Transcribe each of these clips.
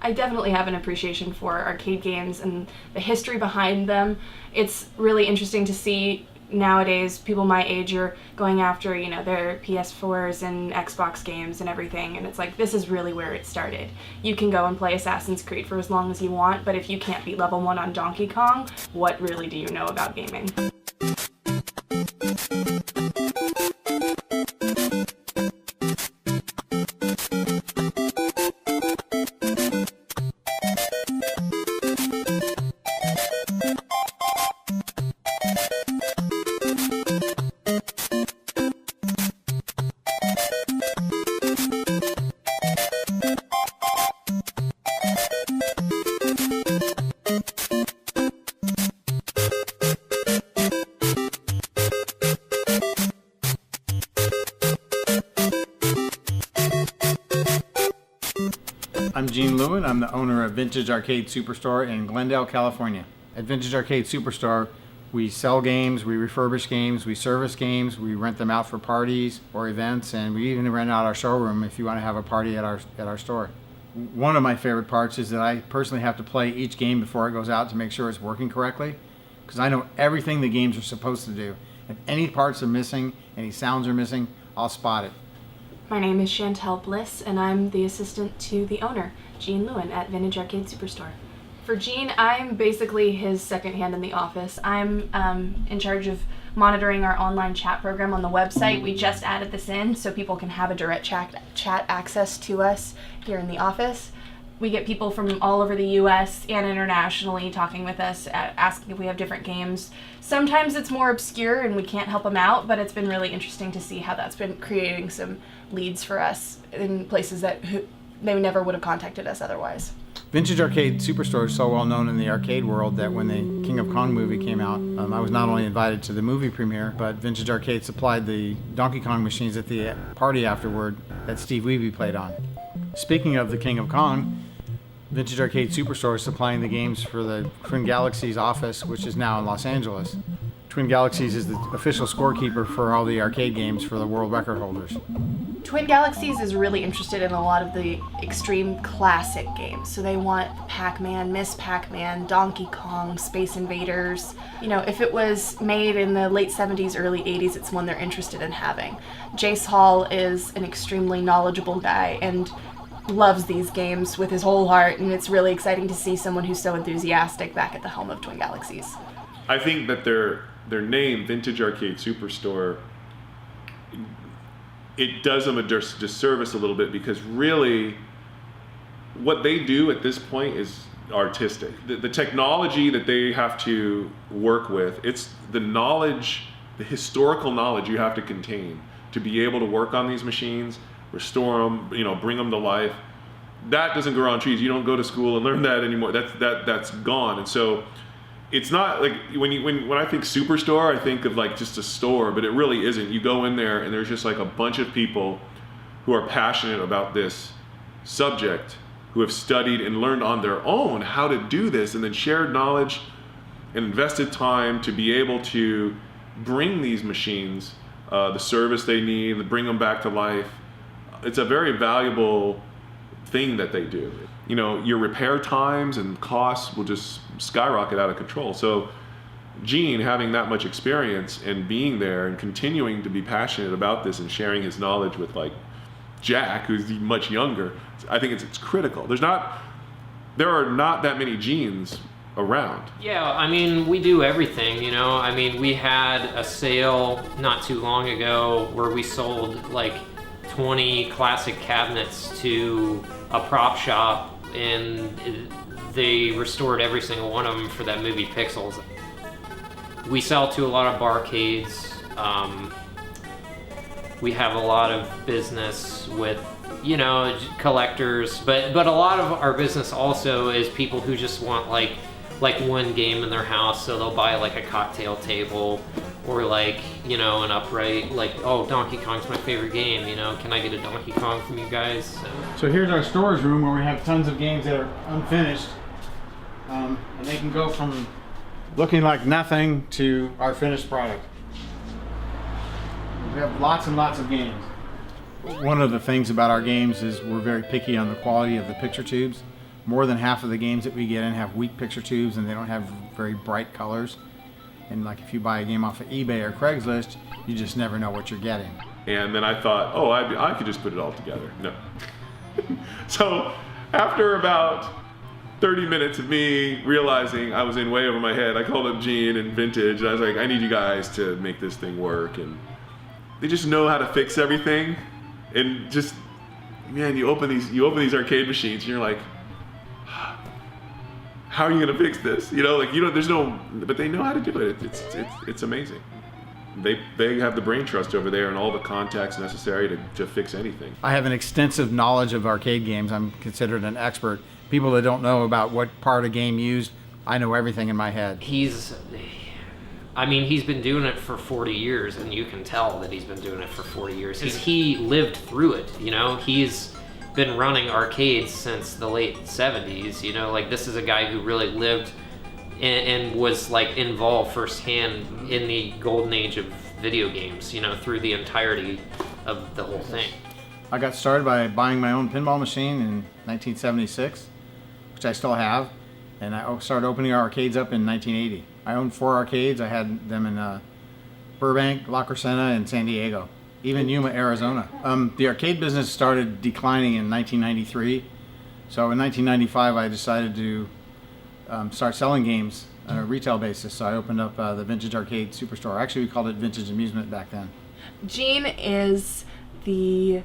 I definitely have an appreciation for arcade games and the history behind them. It's really interesting to see nowadays people my age are going after, their PS4s and Xbox games and everything, and it's like, this is really where it started. You can go and play Assassin's Creed for as long as you want, but if you can't beat level 1 on Donkey Kong, what really do you know about gaming? I'm Gene Lewin. I'm the owner of Vintage Arcade Superstore in Glendale, California. At Vintage Arcade Superstore, we sell games, we refurbish games, we service games, we rent them out for parties or events, and we even rent out our showroom if you want to have a party at our store. One of my favorite parts is that I personally have to play each game before it goes out to make sure it's working correctly, because I know everything the games are supposed to do. If any parts are missing, any sounds are missing, I'll spot it. My name is Chantel Bliss, and I'm the assistant to the owner, Gene Lewin, at Vintage Arcade Superstore. For Gene, I'm basically his second hand in the office. I'm in charge of monitoring our online chat program on the website. We just added this in so people can have a direct chat access to us here in the office. We get people from all over the US and internationally talking with us, asking if we have different games. Sometimes it's more obscure and we can't help them out, but it's been really interesting to see how that's been creating some leads for us in places that they never would have contacted us otherwise. Vintage Arcade Superstore is so well known in the arcade world that when the King of Kong movie came out, I was not only invited to the movie premiere, but Vintage Arcade supplied the Donkey Kong machines at the party afterward that Steve Wiebe played on. Speaking of the King of Kong, Vintage Arcade Superstore is supplying the games for the Twin Galaxies office, which is now in Los Angeles. Twin Galaxies is the official scorekeeper for all the arcade games for the world record holders. Twin Galaxies is really interested in a lot of the extreme classic games. So they want Pac-Man, Miss Pac-Man, Donkey Kong, Space Invaders. If it was made in the late 70s, early 80s, it's one they're interested in having. Jace Hall is an extremely knowledgeable guy and loves these games with his whole heart, and it's really exciting to see someone who's so enthusiastic back at the helm of Twin Galaxies. I think that their name, Vintage Arcade Superstore, it does them a disservice a little bit, because really what they do at this point is artistic. The technology that they have to work with, it's the knowledge, the historical knowledge you have to contain to be able to work on these machines, restore them, bring them to life. That doesn't grow on trees. You don't go to school and learn that anymore. That's gone. And so it's not like when I think Superstore, I think of like just a store, but it really isn't. You go in there and there's just like a bunch of people who are passionate about this subject, who have studied and learned on their own how to do this, and then shared knowledge and invested time to be able to bring these machines the service they need, and bring them back to life. It's a very valuable thing that they do. Your repair times and costs will just skyrocket out of control. So Gene, having that much experience and being there and continuing to be passionate about this and sharing his knowledge with like Jack, who's much younger, I think it's critical. There are not that many Genes around. Yeah, we do everything, we had a sale not too long ago where we sold like 20 classic cabinets to a prop shop, and they restored every single one of them for that movie Pixels. We sell to a lot of barcades. We have a lot of business with, collectors, but a lot of our business also is people who just want like one game in their house, so they'll buy like a cocktail table or like, an upright, like, oh, Donkey Kong's my favorite game, can I get a Donkey Kong from you guys? So here's our storage room where we have tons of games that are unfinished, and they can go from looking like nothing to our finished product. We have lots and lots of games. One of the things about our games is we're very picky on the quality of the picture tubes. more than half of the games that we get in have weak picture tubes and they don't have very bright colors. And like if you buy a game off of eBay or Craigslist, you just never know what you're getting. And then I thought, oh, I could just put it all together. No. So after about 30 minutes of me realizing I was in way over my head, I called up Gene and Vintage, and I was like, I need you guys to make this thing work. And they just know how to fix everything. And just, man, you open these arcade machines, and you're like, how are you gonna fix this? There's no, but they know how to do it. It's amazing. They have the brain trust over there and all the contacts necessary to fix anything. I have an extensive knowledge of arcade games. I'm considered an expert. People that don't know about what part of game used, I know everything in my head. He's been doing it for 40 years, and you can tell that he's been doing it for 40 years. He lived through it, He's been running arcades since the late 70s, this is a guy who really lived and was involved firsthand in the golden age of video games, through the entirety of the whole thing. I got started by buying my own pinball machine in 1976, which I still have, and I started opening arcades up in 1980. I owned 4 arcades. I had them in Burbank, La Crescenta, and San Diego, even Yuma, Arizona. The arcade business started declining in 1993, so in 1995 I decided to start selling games on a retail basis, so I opened up the Vintage Arcade Superstore. Actually, we called it Vintage Amusement back then. Gene is the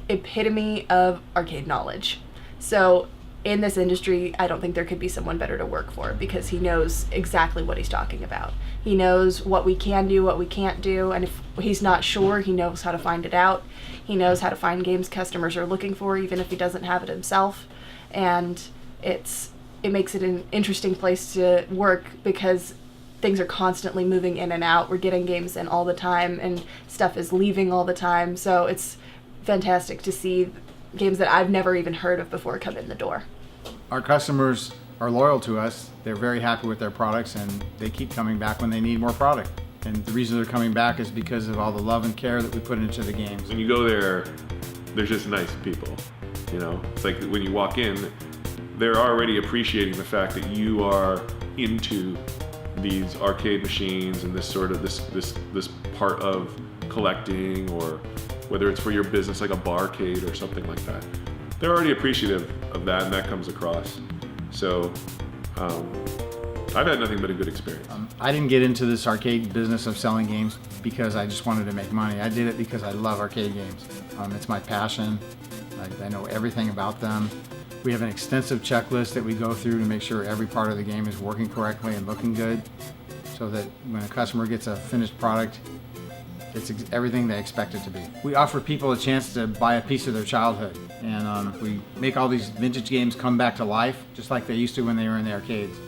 epitome of arcade knowledge. So in this industry, I don't think there could be someone better to work for, because he knows exactly what he's talking about. He knows what we can do, what we can't do, and if he's not sure, he knows how to find it out. He knows how to find games customers are looking for, even if he doesn't have it himself. And it makes it an interesting place to work, because things are constantly moving in and out. We're getting games in all the time, and stuff is leaving all the time. So it's fantastic to see games that I've never even heard of before come in the door. Our customers are loyal to us. They're very happy with their products, and they keep coming back when they need more product. And the reason they're coming back is because of all the love and care that we put into the games. When you go there, there's just nice people. It's like when you walk in, they're already appreciating the fact that you are into these arcade machines and this sort of this part of collecting, or whether it's for your business like a barcade or something like that. They're already appreciative of that, and that comes across. So I've had nothing but a good experience. I didn't get into this arcade business of selling games because I just wanted to make money. I did it because I love arcade games. It's my passion. I know everything about them. We have an extensive checklist that we go through to make sure every part of the game is working correctly and looking good, so that when a customer gets a finished product, it's everything they expect it to be. We offer people a chance to buy a piece of their childhood, and we make all these vintage games come back to life, just like they used to when they were in the arcades.